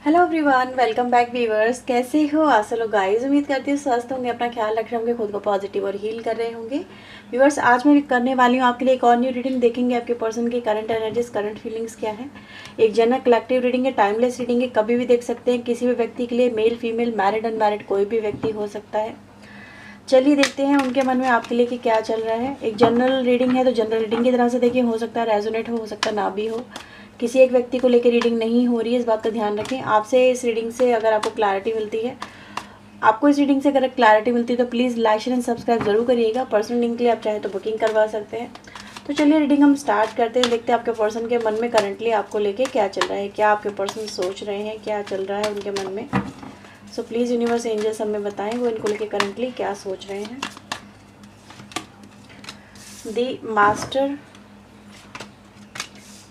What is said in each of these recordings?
Hello everyone, welcome back viewers. कैसे हो आप सब लोग गाइस? उम्मीद करती हूँ स्वस्थ होंगे, अपना ख्याल रख रहे होंगे, खुद को पॉजिटिव और हील कर रहे होंगे। व्यूअर्स, आज मैं करने वाली हूँ आपके लिए एक और न्यू रीडिंग। देखेंगे आपके पर्सन की करंट एनर्जीज, करंट फीलिंग्स क्या है। एक जनरल कलेक्टिव रीडिंग है, टाइमलेस रीडिंग है, कभी भी देख सकते हैं किसी भी व्यक्ति के लिए, मेल फीमेल मैरिड अनमैरिड कोई भी व्यक्ति हो सकता है। चलिए देखते हैं उनके मन में आपके लिए कि क्या चल रहा है। एक जनरल रीडिंग है तो जनरल रीडिंग की तरह से देखिए, हो सकता है रेजोनेट हो सकता है ना भी हो। किसी एक व्यक्ति को लेकर रीडिंग नहीं हो रही है, इस बात का ध्यान रखें। आपसे इस रीडिंग से अगर आपको क्लैरिटी मिलती है, आपको इस रीडिंग से अगर क्लैरिटी मिलती है तो please like share and subscribe जरूर करिएगा। पर्सनल लिंक के लिए आप चाहे तो बुकिंग करवा सकते हैं। तो चलिए रीडिंग हम स्टार्ट करते हैं। देखते हैं आपके पर्सन के मन में करंटली आपको लेके क्या चल रहा है, क्या आपके पर्सन सोच रहे हैं, क्या चल रहा है उनके मन में। सो प्लीज़ यूनिवर्स एंजल्स हमें बताएं वो इनको लेके करंटली क्या सोच रहे हैं। The master,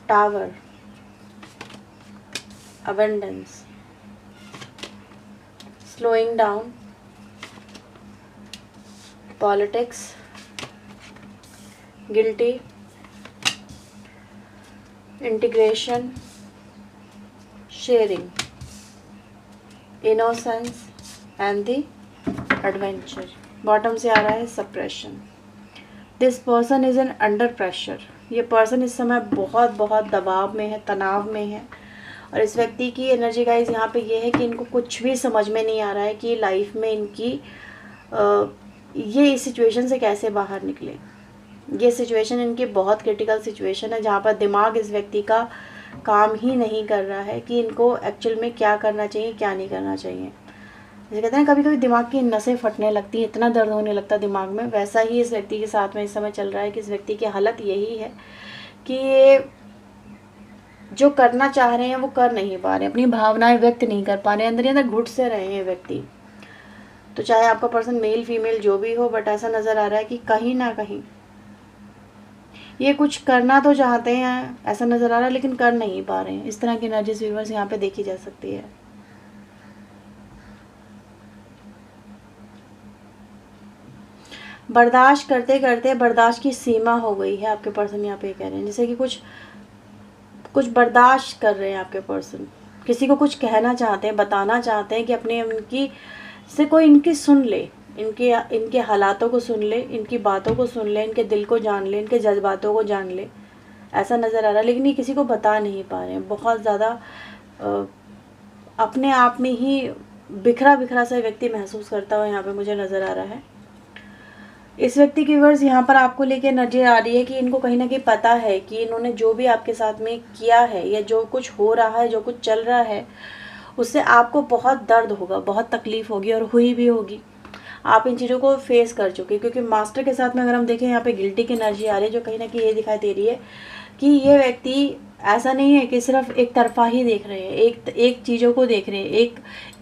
tower, abundance, slowing down, politics, guilty, integration, sharing, innocence and the adventure। Bottom से आ रहा है suppression। This person is an under pressure. ये पर्सन इस समय बहुत बहुत दबाव में है, तनाव में है। और इस व्यक्ति की एनर्जी गाइज यहाँ पे ये है कि इनको कुछ भी समझ में नहीं आ रहा है कि लाइफ में इनकी ये इस सिचुएशन से कैसे बाहर निकले। ये सिचुएशन इनकी बहुत क्रिटिकल सिचुएशन है, जहाँ पर दिमाग इस व्यक्ति का काम ही नहीं कर रहा है कि इनको एक्चुअल में क्या करना चाहिए, क्या नहीं करना चाहिए। जैसे कहते हैं कभी कभी दिमाग की नसें फटने लगती हैं, इतना दर्द होने लगता है दिमाग में, वैसा ही इस व्यक्ति के साथ में इस समय चल रहा है कि इस व्यक्ति की हालत यही है कि ये जो करना चाह रहे हैं वो कर नहीं पा रहे, अपनी भावनाएं व्यक्त नहीं कर पा रहे, अंदर ही अंदर घुट से रहे हैं व्यक्ति। तो चाहे आपका पर्सन मेल फीमेल जो भी हो, बट ऐसा नज़र आ रहा है कि कहीं ना कहीं ये कुछ करना तो चाहते हैं, ऐसा नज़र आ रहा है, लेकिन कर नहीं पा रहे हैं। इस तरह की एनर्जीज व्यूअर्स यहाँ पे देखी जा सकती है। बर्दाश्त करते करते बर्दाश्त की सीमा हो गई है, आपके पर्सन यहाँ पे कह रहे हैं। जैसे कि कुछ बर्दाश्त कर रहे हैं आपके पर्सन, किसी को कुछ कहना चाहते हैं, बताना चाहते हैं कि अपने उनकी से कोई इनकी सुन ले, इनके हालातों को सुन ले, इनकी बातों को सुन ले, इनके दिल को जान ले, इनके जज्बातों को जान ले, ऐसा नज़र आ रहा है। लेकिन ये किसी को बता नहीं पा रहे हैं, बहुत ज़्यादा अपने आप में ही बिखरा बिखरा सा व्यक्ति महसूस करता हुआ यहाँ पे मुझे नज़र आ रहा है। इस व्यक्ति की वर्ड्स यहाँ पर आपको लेके नजर आ रही है कि इनको कहीं ना कहीं पता है कि इन्होंने जो भी आपके साथ में किया है या जो कुछ हो रहा है, जो कुछ चल रहा है, उससे आपको बहुत दर्द होगा, बहुत तकलीफ होगी और हुई भी होगी। आप इन चीज़ों को फेस कर चुके, क्योंकि मास्टर के साथ में अगर हम देखें यहाँ पे गिल्टी की एनर्जी आ रही है, जो कहीं ना कहीं ये दिखाई दे रही है कि ये व्यक्ति ऐसा नहीं है कि सिर्फ एक तरफा ही देख रहे हैं, एक चीज़ों को देख रहे हैं,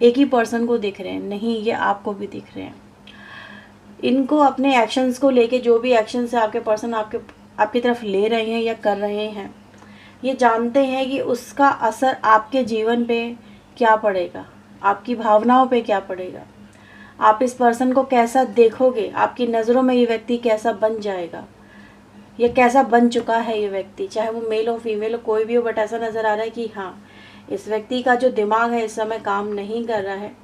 एक ही पर्सन को देख रहे हैं, नहीं, ये आपको भी दिख रहे हैं। इनको अपने एक्शंस को लेके, जो भी एक्शंस है आपके पर्सन आपकी तरफ ले रहे हैं या कर रहे हैं, ये जानते हैं कि उसका असर आपके जीवन पे क्या पड़ेगा, आपकी भावनाओं पे क्या पड़ेगा, आप इस पर्सन को कैसा देखोगे, आपकी नज़रों में ये व्यक्ति कैसा बन जाएगा, ये कैसा बन चुका है ये व्यक्ति, चाहे वो मेल हो फीमेल हो कोई भी हो। बट ऐसा नज़र आ रहा है कि हाँ, इस व्यक्ति का जो दिमाग है इस समय काम नहीं कर रहा है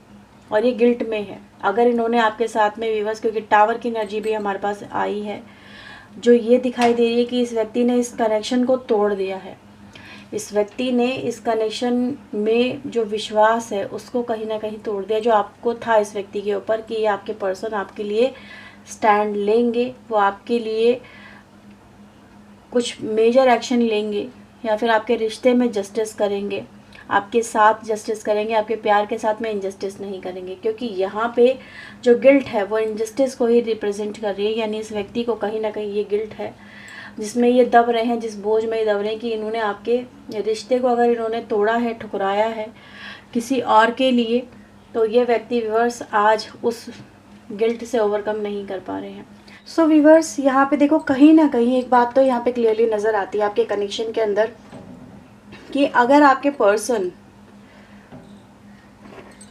और ये गिल्ट में है। अगर इन्होंने आपके साथ में व्यूअर्स, क्योंकि टावर की एनर्जी भी हमारे पास आई है, जो ये दिखाई दे रही है कि इस व्यक्ति ने इस कनेक्शन को तोड़ दिया है। इस व्यक्ति ने इस कनेक्शन में जो विश्वास है उसको कहीं ना कहीं तोड़ दिया, जो आपको था इस व्यक्ति के ऊपर कि ये आपके पर्सन आपके लिए स्टैंड लेंगे, वो आपके लिए कुछ मेजर एक्शन लेंगे या फिर आपके रिश्ते में जस्टिस करेंगे, आपके साथ जस्टिस करेंगे, आपके प्यार के साथ में इनजस्टिस नहीं करेंगे। क्योंकि यहाँ पे जो गिल्ट है वो इनजस्टिस को ही रिप्रेजेंट कर रही है, यानी इस व्यक्ति को कहीं ना कहीं ये गिल्ट है जिसमें ये दब रहे हैं, जिस बोझ में ये दब रहे हैं कि इन्होंने आपके रिश्ते को अगर इन्होंने तोड़ा है, ठुकराया है किसी और के लिए, तो ये व्यक्ति व्यूअर्स आज उस गिल्ट से ओवरकम नहीं कर पा रहे हैं। सो व्यूअर्स, यहाँ पे देखो कहीं ना कहीं एक बात तो यहाँ पे क्लियरली नज़र आती है आपके कनेक्शन के अंदर कि अगर आपके पर्सन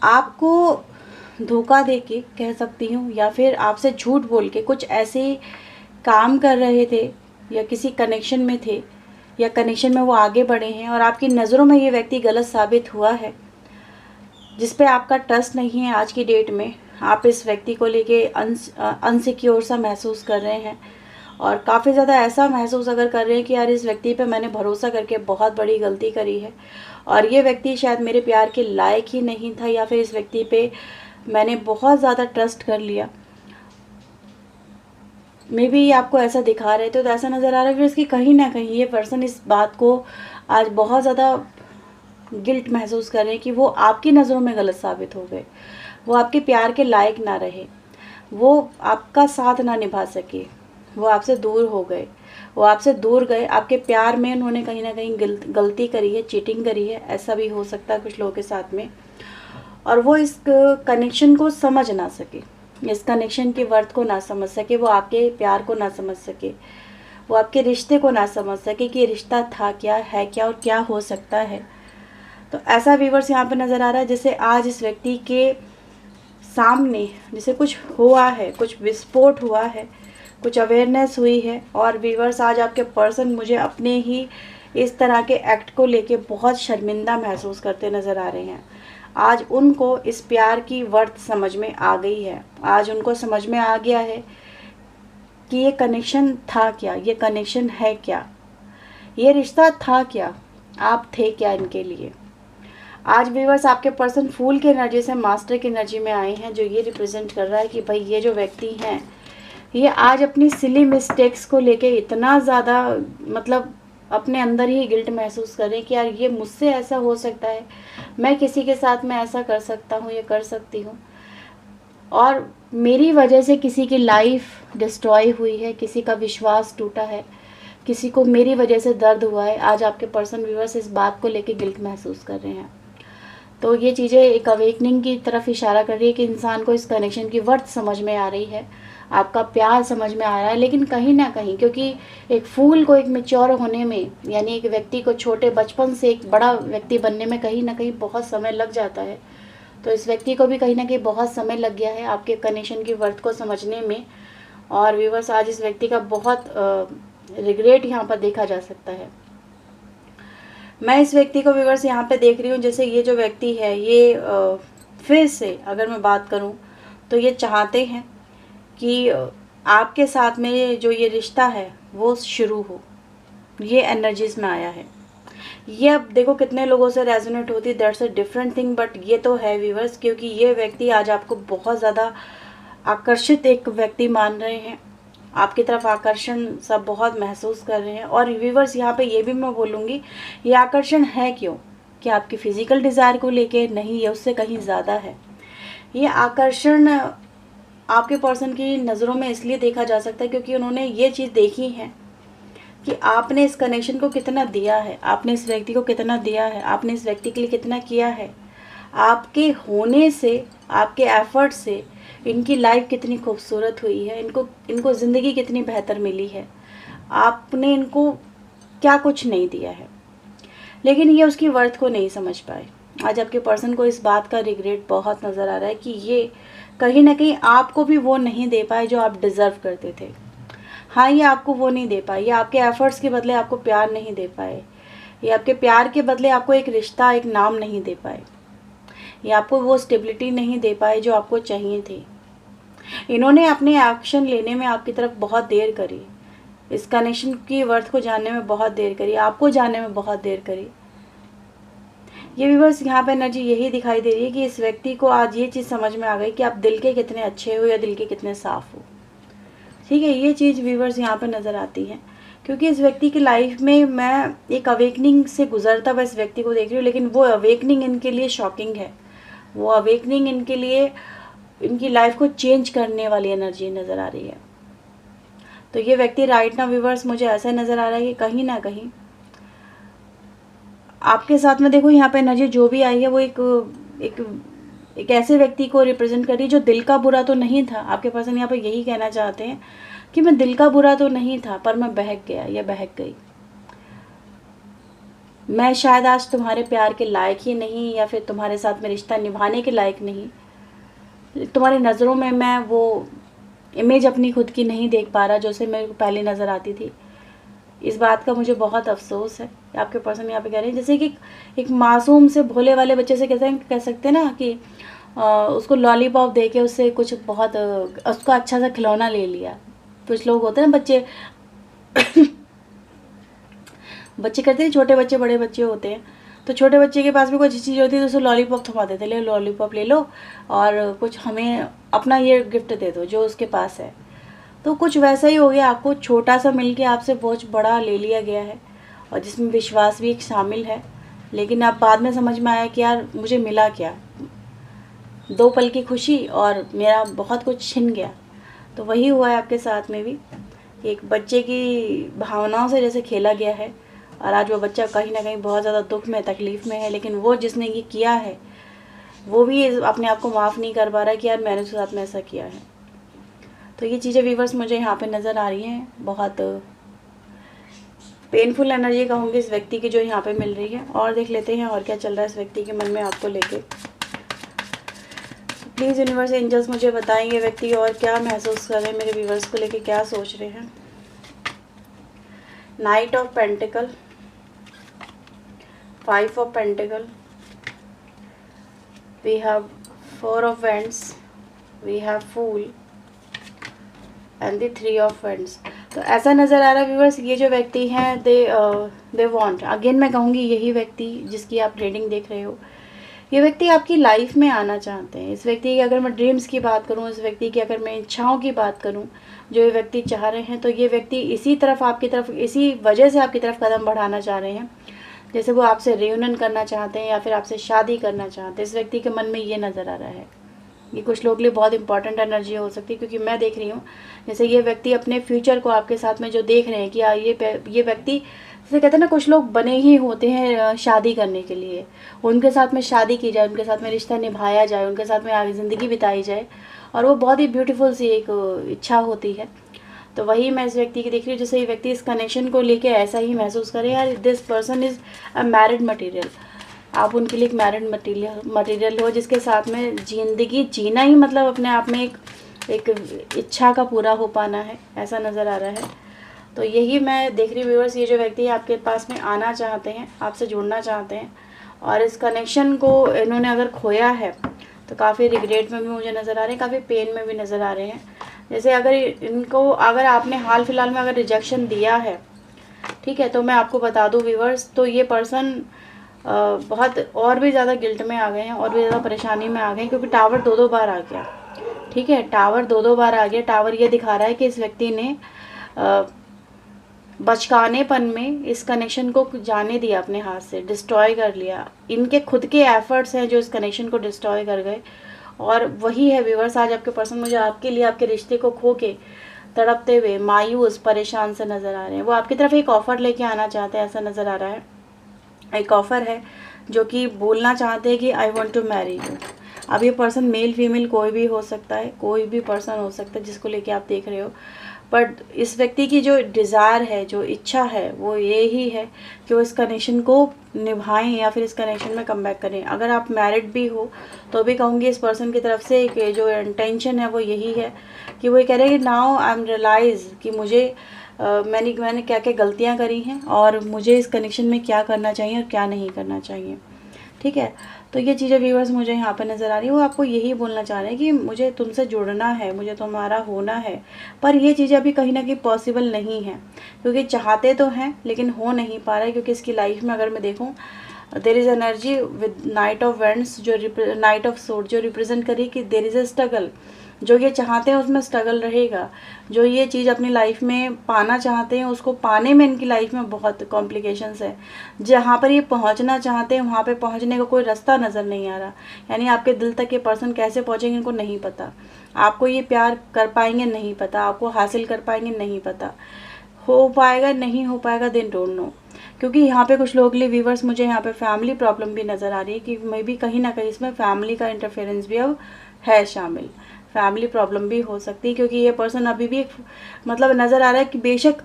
आपको धोखा देके कह सकती हूँ या फिर आपसे झूठ बोल के कुछ ऐसे काम कर रहे थे या किसी कनेक्शन में थे या कनेक्शन में वो आगे बढ़े हैं और आपकी नज़रों में ये व्यक्ति गलत साबित हुआ है, जिस पे आपका ट्रस्ट नहीं है आज की डेट में। आप इस व्यक्ति को लेके अनसिक्योर सा महसूस कर रहे हैं और काफ़ी ज़्यादा ऐसा महसूस अगर कर रहे हैं कि यार इस व्यक्ति पे मैंने भरोसा करके बहुत बड़ी गलती करी है और ये व्यक्ति शायद मेरे प्यार के लायक ही नहीं था, या फिर इस व्यक्ति पे मैंने बहुत ज़्यादा ट्रस्ट कर लिया। मे बी आपको ऐसा दिखा रहे थे तो ऐसा नज़र आ रहा है कि इसकी कहीं ना कहीं ये पर्सन इस बात को आज बहुत ज़्यादा गिल्ट महसूस कर रहे हैं कि वो आपकी नज़रों में गलत साबित हो गए, वो आपके प्यार के लायक ना रहे, वो आपका साथ ना निभा सके, वो आपसे दूर हो गए, वो आपसे दूर गए। आपके प्यार में उन्होंने कहीं ना कहीं गलती करी है, चीटिंग करी है, ऐसा भी हो सकता है कुछ लोगों के साथ में। और वो इस कनेक्शन को समझ ना सके, इस कनेक्शन के वर्थ को ना समझ सके, वो आपके प्यार को ना समझ सके, वो आपके रिश्ते को ना समझ सके कि ये रिश्ता था क्या, है क्या और क्या हो सकता है। तो ऐसा व्यूअर्स यहाँ पे नज़र आ रहा है जैसे आज इस व्यक्ति के सामने जैसे कुछ हुआ है, कुछ विस्फोट हुआ है, कुछ अवेयरनेस हुई है। और व्यूअर्स आज आपके पर्सन मुझे अपने ही इस तरह के एक्ट को लेके बहुत शर्मिंदा महसूस करते नज़र आ रहे हैं। आज उनको इस प्यार की वर्थ समझ में आ गई है। आज उनको समझ में आ गया है कि ये कनेक्शन था क्या, ये कनेक्शन है क्या, ये रिश्ता था क्या, आप थे क्या इनके लिए। आज व्यूअर्स आपके पर्सन फूल की एनर्जी से मास्टर की एनर्जी में आए हैं, जो ये रिप्रेजेंट कर रहा है कि भाई ये जो व्यक्ति हैं ये आज अपनी सिली मिस्टेक्स को लेके इतना ज़्यादा मतलब अपने अंदर ही गिल्ट महसूस कर रहे हैं कि यार ये मुझसे ऐसा हो सकता है, मैं किसी के साथ में ऐसा कर सकता हूँ, ये कर सकती हूँ, और मेरी वजह से किसी की लाइफ डिस्ट्रॉय हुई है, किसी का विश्वास टूटा है, किसी को मेरी वजह से दर्द हुआ है। आज आपके पर्सन व्यूअर्स इस बात को लेके गिल्ट महसूस कर रहे हैं। तो ये चीज़ें एक अवेकनिंग की तरफ इशारा कर रही है कि इंसान को इस कनेक्शन की वर्थ समझ में आ रही है, आपका प्यार समझ में आ रहा है। लेकिन कहीं ना कहीं क्योंकि एक फूल को एक मैच्योर होने में, यानी एक व्यक्ति को छोटे बचपन से एक बड़ा व्यक्ति बनने में कहीं ना कहीं बहुत समय लग जाता है, तो इस व्यक्ति को भी कहीं ना कहीं बहुत समय लग गया है आपके कनेक्शन की वर्थ को समझने में। और व्यूअर्स आज इस व्यक्ति का बहुत रिग्रेट यहाँ पर देखा जा सकता है। मैं इस व्यक्ति को व्यूअर्स यहाँ पे देख रही हूँ जैसे ये जो व्यक्ति है ये फिर से अगर मैं बात करूँ तो ये चाहते हैं कि आपके साथ में जो ये रिश्ता है वो शुरू हो, ये एनर्जीज में आया है। ये अब देखो कितने लोगों से रेजोनेट होती है, that's a different thing, but ये तो है व्यूअर्स, क्योंकि ये व्यक्ति आज आपको बहुत ज़्यादा आकर्षित एक व्यक्ति मान रहे हैं, आपकी तरफ आकर्षण सब बहुत महसूस कर रहे हैं। और व्यूअर्स यहाँ पे ये भी मैं बोलूँगी, ये आकर्षण है क्यों, कि आपकी फ़िज़िकल डिज़ायर को लेके नहीं, ये उससे कहीं ज़्यादा है। ये आकर्षण आपके पर्सन की नज़रों में इसलिए देखा जा सकता है क्योंकि उन्होंने ये चीज़ देखी है कि आपने इस कनेक्शन को कितना दिया है, आपने इस व्यक्ति को कितना दिया है, आपने इस व्यक्ति के लिए कितना किया है। आपके होने से, आपके एफर्ट से इनकी लाइफ कितनी खूबसूरत हुई है, इनको ज़िंदगी कितनी बेहतर मिली है, आपने इनको क्या कुछ नहीं दिया है, लेकिन ये उसकी वर्थ को नहीं समझ पाए। आज आपके पर्सन को इस बात का रिग्रेट बहुत नज़र आ रहा है कि ये कहीं ना कहीं आपको भी वो नहीं दे पाए जो आप डिज़र्व करते थे। हाँ, ये आपको वो नहीं दे पाए, ये आपके एफर्ट्स के बदले आपको प्यार नहीं दे पाए, ये आपके प्यार के बदले आपको एक रिश्ता, एक नाम नहीं दे पाए, ये आपको वो स्टेबिलिटी नहीं दे पाए जो आपको चाहिए थी। इन्होंने अपने एक्शन लेने में आपकी तरफ बहुत देर करी, इस कनेक्शन की वर्थ को जानने में बहुत देर करी, आपको जानने में बहुत देर करी। ये व्यूअर्स यहाँ पे एनर्जी यही दिखाई दे रही है कि इस व्यक्ति को आज ये चीज़ समझ में आ गई कि आप दिल के कितने अच्छे हो या दिल के कितने साफ़ हो। ठीक है, ये चीज़ व्यूअर्स यहाँ पे नज़र आती है क्योंकि इस व्यक्ति की लाइफ में मैं एक अवेकनिंग से गुजरता हुआ इस व्यक्ति को देख रही हूँ, लेकिन वो अवेकनिंग इनके लिए शॉकिंग है, वो अवेकनिंग इनके लिए इनकी लाइफ को चेंज करने वाली एनर्जी नज़र आ रही है। तो ये व्यक्ति राइट ना व्यूअर्स मुझे ऐसा नज़र आ रहा है कि कहीं ना कहीं आपके साथ में, देखो यहाँ पे एनर्जी जो भी आई है वो एक ऐसे व्यक्ति को रिप्रेजेंट कर रही है जो दिल का बुरा तो नहीं था। आपके पर्सन यहाँ पे यही कहना चाहते हैं कि मैं दिल का बुरा तो नहीं था पर मैं बहक गया या बहक गई, मैं शायद आज तुम्हारे प्यार के लायक ही नहीं, या फिर तुम्हारे साथ में रिश्ता निभाने के लायक नहीं, तुम्हारी नज़रों में मैं वो इमेज अपनी खुद की नहीं देख पा रहा जो से मेरे को पहले नज़र आती थी। इस बात का मुझे बहुत अफसोस है कि आपके पर्सन यहाँ पे कह रहे हैं जैसे कि एक मासूम से भोले वाले बच्चे से कह सकते हैं ना कि उसको लॉलीपॉप दे के उससे कुछ बहुत उसको अच्छा सा खिलौना ले लिया। कुछ लोग होते हैं ना बच्चे बच्चे करते हैं, छोटे बच्चे बड़े बच्चे होते हैं, तो छोटे बच्चे के पास भी कोई अच्छी चीज़ होती है तो उसे लॉलीपॉप थमा देते, ले लॉलीपॉप ले लो और कुछ हमें अपना ये गिफ्ट दे दो जो उसके पास है। तो कुछ वैसा ही हो गया, आपको छोटा सा मिल के आपसे बहुत बड़ा ले लिया गया है और जिसमें विश्वास भी एक शामिल है। लेकिन अब बाद में समझ में आया कि यार मुझे मिला क्या, 2 पल की खुशी और मेरा बहुत कुछ छिन गया। तो वही हुआ है आपके साथ में भी, एक बच्चे की भावनाओं से जैसे खेला गया है और आज वो बच्चा कहीं ना कहीं बहुत ज़्यादा दुख में तकलीफ़ में है। लेकिन वो जिसने ये किया है वो भी अपने आप को माफ़ नहीं कर पा रहा है कि यार मैंने उसके साथ में ऐसा किया है। तो ये चीज़ें व्यूवर्स मुझे यहाँ पे नज़र आ रही हैं, बहुत पेनफुल एनर्जी कहूँगी इस व्यक्ति की जो यहाँ पे मिल रही है। और देख लेते हैं और क्या चल रहा है इस व्यक्ति के मन में आपको लेके। प्लीज़ यूनिवर्स एंजल्स मुझे बताएंगे व्यक्ति और क्या महसूस कर रहे हैं, मेरे व्यूवर्स को लेके क्या सोच रहे हैं। Knight of pentacle, 5 of pentacle, we have 4 of wands, we have fool and the 3 of wands. तो ऐसा नज़र आ रहा है व्यूवर्स, ये जो व्यक्ति हैं दे वांट, अगेन मैं कहूँगी यही व्यक्ति जिसकी आप रीडिंग देख रहे हो, ये व्यक्ति आपकी लाइफ में आना चाहते हैं। इस व्यक्ति की अगर मैं ड्रीम्स की बात करूँ, इस व्यक्ति की अगर मैं इच्छाओं की बात करूँ, जो ये व्यक्ति चाह रहे हैं, तो ये व्यक्ति इसी तरफ आपकी तरफ, इसी वजह से आपकी तरफ कदम बढ़ाना चाह रहे हैं। जैसे वो आपसे रियूनियन करना चाहते हैं या फिर आपसे शादी करना चाहते हैं। इस व्यक्ति के मन में ये नज़र आ रहा है। ये कुछ लोगों के लिए बहुत इंपॉर्टेंट एनर्जी हो सकती है, क्योंकि मैं देख रही हूँ जैसे ये व्यक्ति अपने फ्यूचर को आपके साथ में जो देख रहे हैं कि ये व्यक्ति, जैसे कहते हैं ना कुछ लोग बने ही होते हैं शादी करने के लिए, उनके साथ में शादी की जाए, उनके साथ में रिश्ता निभाया जाए, उनके साथ में आगे ज़िंदगी बिताई जाए, और वो बहुत ही ब्यूटीफुल सी एक इच्छा होती है। तो वही मैं इस व्यक्ति की देख रही हूँ, जैसे ये व्यक्ति इस कनेक्शन को लेके ऐसा ही महसूस करे, यार this person is a married material. आप उनके लिए एक मैरिड मटीरियल हो जिसके साथ में ज़िंदगी जीना ही मतलब अपने आप में एक इच्छा का पूरा हो पाना है, ऐसा नज़र आ रहा है। तो यही मैं देख रही हूँ व्यूअर्स, ये जो व्यक्ति आपके पास में आना चाहते हैं, आपसे जुड़ना चाहते हैं, और इस कनेक्शन को इन्होंने अगर खोया है तो काफ़ी रिग्रेट में भी मुझे नज़र आ रहे हैं, काफ़ी पेन में भी नज़र आ रहे हैं। जैसे अगर आपने हाल फिलहाल में अगर रिजेक्शन दिया है, ठीक है, तो मैं आपको बता दूँ व्यूअर्स, तो ये पर्सन बहुत और भी ज़्यादा गिल्ट में आ गए हैं, और भी ज़्यादा परेशानी में आ गए हैं, क्योंकि टावर 2-2 बार आ गया। ठीक है, टावर 2-2 बार आ गया। टावर ये दिखा रहा है कि इस व्यक्ति ने बचकानेपन में इस कनेक्शन को जाने दिया, अपने हाथ से डिस्ट्रॉय कर लिया। इनके खुद के एफर्ट्स हैं जो इस कनेक्शन को डिस्ट्रॉय कर गए। और वही है व्यूअर्स, आज आपके पर्सन मुझे आपके लिए आपके रिश्ते को खो के तड़पते हुए मायूस परेशान से नज़र आ रहे हैं। वो आपकी तरफ एक ऑफ़र लेके आना चाहते हैं, ऐसा नज़र आ रहा है। एक ऑफ़र है जो कि बोलना चाहते हैं कि I want to marry you. अब ये पर्सन मेल फीमेल कोई भी हो सकता है, कोई भी पर्सन हो सकता है जिसको लेके आप देख रहे हो, बट इस व्यक्ति की जो डिज़ायर है, जो इच्छा है, वो ये ही है कि वो इस कनेक्शन को निभाएं या फिर इस कनेक्शन में कम बैक करें। अगर आप मैरिड भी हो तो भी कहूँगी इस पर्सन की तरफ से एक जो इंटेंशन है वो यही है कि वो ये कह रहे हैं कि नाउ आई एम रियलाइज़ कि मुझे मैंने क्या क्या गलतियाँ करी हैं और मुझे इस कनेक्शन में क्या करना चाहिए और क्या नहीं करना चाहिए। ठीक है, तो ये चीज़ें व्यूअर्स मुझे यहाँ पे नज़र आ रही है। वो आपको यही बोलना चाह रहे हैं कि मुझे तुमसे जुड़ना है, मुझे तुम्हारा होना है, पर ये चीज़ें अभी कहीं ना कहीं पॉसिबल नहीं है, क्योंकि चाहते तो हैं लेकिन हो नहीं पा रहा है। क्योंकि इसकी लाइफ में अगर मैं देखूँ, there is energy with knight of wands, जो नाइट ऑफ सोर्ड जो रिप्रेजेंट करी कि देयर इज़ अ स्ट्रगल। जो ये चाहते हैं उसमें स्ट्रगल रहेगा। जो ये चीज़ अपनी लाइफ में पाना चाहते हैं उसको पाने में इनकी लाइफ में बहुत कॉम्प्लिकेशंस है। जहाँ पर ये पहुँचना चाहते हैं वहाँ पे पहुँचने का कोई रास्ता नज़र नहीं आ रहा। यानी आपके दिल तक ये पर्सन कैसे पहुँचेंगे इनको नहीं पता। आपको ये प्यार कर पाएंगे नहीं पता, आपको हासिल कर पाएंगे नहीं पता, हो पाएगा नहीं हो पाएगा देन डोंट नो। क्योंकि यहाँ पे कुछ लोगों के लिए व्यूवर्स मुझे यहाँ पे फैमिली प्रॉब्लम भी नज़र आ रही है कि मे भी कहीं ना कहीं इसमें फैमिली का इंटरफेरेंस भी अब है शामिल। फैमिली प्रॉब्लम भी हो सकती है, क्योंकि ये पर्सन अभी भी मतलब नज़र आ रहा है कि बेशक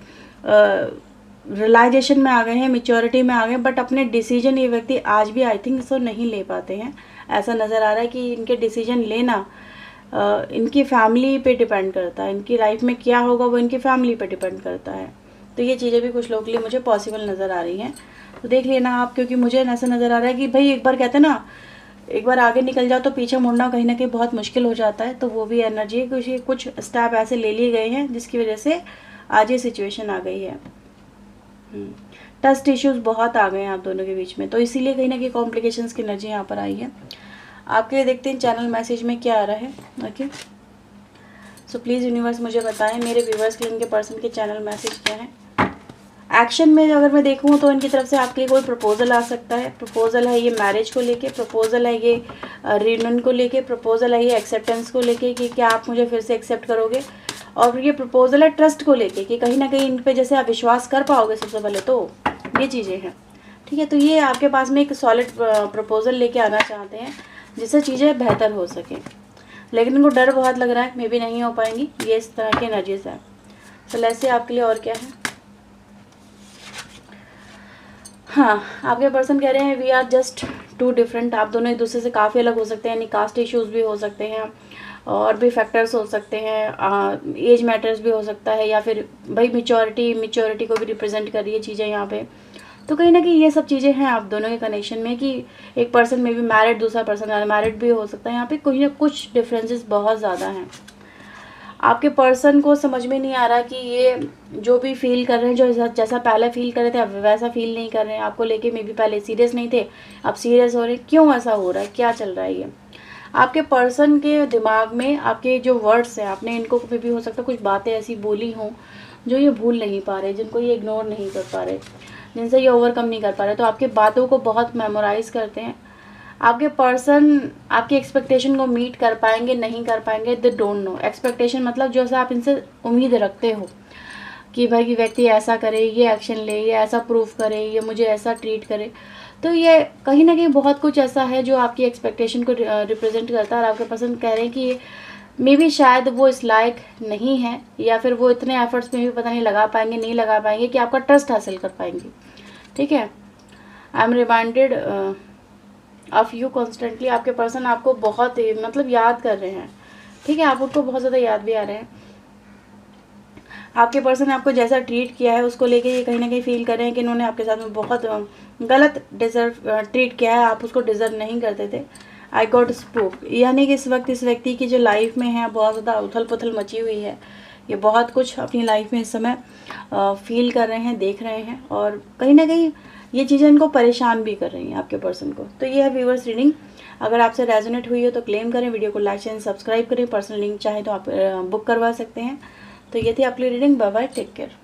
रियलाइजेशन में आ गए हैं, मेच्योरिटी में आ गए हैं, बट अपने डिसीजन ये व्यक्ति आज भी आई थिंक सो नहीं ले पाते हैं। ऐसा नज़र आ रहा है कि इनके डिसीजन लेना इनकी फैमिली पे डिपेंड करता है। इनकी लाइफ में क्या होगा वो इनकी फैमिली पे डिपेंड करता है। तो ये चीज़ें भी कुछ लोगों के लिए मुझे पॉसिबल नज़र आ रही हैं। तो देख लेना आप, क्योंकि मुझे ऐसा नज़र आ रहा है कि भाई एक बार कहते हैं ना, एक बार आगे निकल जाओ तो पीछे मुड़ना कहीं ना कहीं बहुत मुश्किल हो जाता है। तो वो भी एनर्जी है, कुछ स्टेप ऐसे ले लिए गए हैं जिसकी वजह से आज ये सिचुएशन आ गई है। ट्रस्ट इश्यूज बहुत आ गए हैं आप दोनों के बीच में, तो इसीलिए कहीं ना कहीं कॉम्प्लिकेशंस की एनर्जी यहाँ पर आई है। आपके लिए देखते हैं चैनल मैसेज में क्या आ रहा है। ओके, सो प्लीज़ यूनिवर्स मुझे बताएं मेरे व्यूवर्स के लिए इनके पर्सन के चैनल मैसेज क्या है। एक्शन में अगर मैं देखूँ तो इनकी तरफ से आपके लिए कोई प्रपोजल आ सकता है। प्रपोजल है ये मैरिज को लेके, प्रपोजल है ये रियूनियन को लेके, प्रपोजल है ये एक्सेप्टेंस को लेके कि क्या आप मुझे फिर से एक्सेप्ट करोगे, और ये प्रपोजल है ट्रस्ट को लेके कि कहीं ना कहीं इन पे जैसे आप विश्वास कर पाओगे सबसे पहले, तो ये चीज़ें हैं। ठीक है, तो ये आपके पास में एक सॉलिड प्रपोजल लेके आना चाहते हैं जिससे चीज़ें बेहतर हो सकें, लेकिन इनको डर बहुत लग रहा है, मे भी नहीं हो पाएंगी। ये इस तरह की एनर्जीज है। तो ऐसे आपके लिए और क्या है। हाँ, आपके पर्सन कह रहे हैं we are just too different. आप दोनों एक दूसरे से काफ़ी अलग हो सकते हैं, यानी कास्ट इश्यूज भी हो सकते हैं और भी फैक्टर्स हो सकते हैं, एज मैटर्स भी हो सकता है, या फिर भाई मिच्योरिटी को भी रिप्रेजेंट कर रही है चीज़ें यहाँ पे। तो कहीं ना कहीं ये सब चीज़ें हैं आप दोनों के कनेक्शन में कि एक पर्सन में भी मैरिड, दूसरा पर्सन अनमैरिड भी हो सकता है। यहाँ पे कोई ना कुछ डिफरेंसेस बहुत ज़्यादा हैं। आपके पर्सन को समझ में नहीं आ रहा कि ये जो भी फील कर रहे हैं, जो जैसा पहले फील कर रहे थे अब वैसा फील नहीं कर रहे हैं। आपको लेके मे भी पहले सीरियस नहीं थे, अब सीरियस हो रहे हैं। क्यों ऐसा हो रहा है, क्या चल रहा है ये आपके पर्सन के दिमाग में। आपके जो वर्ड्स हैं, आपने इनको कभी भी हो सकता है कुछ बातें ऐसी बोली हों जो ये भूल नहीं पा रहे, जिनको ये इग्नोर नहीं कर पा रहे, जिनसे ये ओवरकम नहीं कर पा रहे। तो आपके बातों को बहुत मेमोराइज करते हैं। आपके पर्सन आपकी एक्सपेक्टेशन को मीट कर पाएंगे नहीं कर पाएंगे, दे डोंट नो। एक्सपेक्टेशन मतलब जो आप इनसे उम्मीद रखते हो कि भाई कि व्यक्ति ऐसा करे, ये एक्शन ले, ये ऐसा प्रूफ करे, ये मुझे ऐसा ट्रीट करे। तो ये कहीं ना कहीं बहुत कुछ ऐसा है जो आपकी एक्सपेक्टेशन को रिप्रेजेंट करता है। और आपके पर्सन कह रहे हैं कि मे बी शायद वो इस लायक नहीं है, या फिर वो इतने एफर्ट्स में भी पता नहीं लगा पाएंगे, नहीं लगा पाएंगे कि आपका ट्रस्ट हासिल कर पाएंगे। ठीक है, I am reminded of you constantly. आपके पर्सन आपको बहुत मतलब याद कर रहे हैं। ठीक है, आप उनको बहुत ज़्यादा याद भी आ रहे हैं। आपके पर्सन आपको जैसा ट्रीट किया है उसको लेके ये कहीं ना कहीं फील कर रहे हैं कि इन्होंने आपके साथ में बहुत गलत ट्रीट किया है, आप उसको डिजर्व नहीं करते थे। आई गॉट स्पोक, यानी कि इस वक्त इस व्यक्ति की जो लाइफ में है बहुत ज़्यादा उथल पुथल मची हुई है। ये बहुत कुछ अपनी लाइफ में इस समय फील कर रहे हैं, देख रहे हैं, और कहीं ना कहीं ये चीज़ें इनको परेशान भी कर रही हैं आपके पर्सन को। तो ये है व्यूअर्स रीडिंग। अगर आपसे रेजोनेट हुई हो तो क्लेम करें, वीडियो को लाइक शेयर सब्सक्राइब करें। पर्सनल लिंक चाहे तो आप बुक करवा सकते हैं। तो ये थी आपकी reading. Bye bye, take care.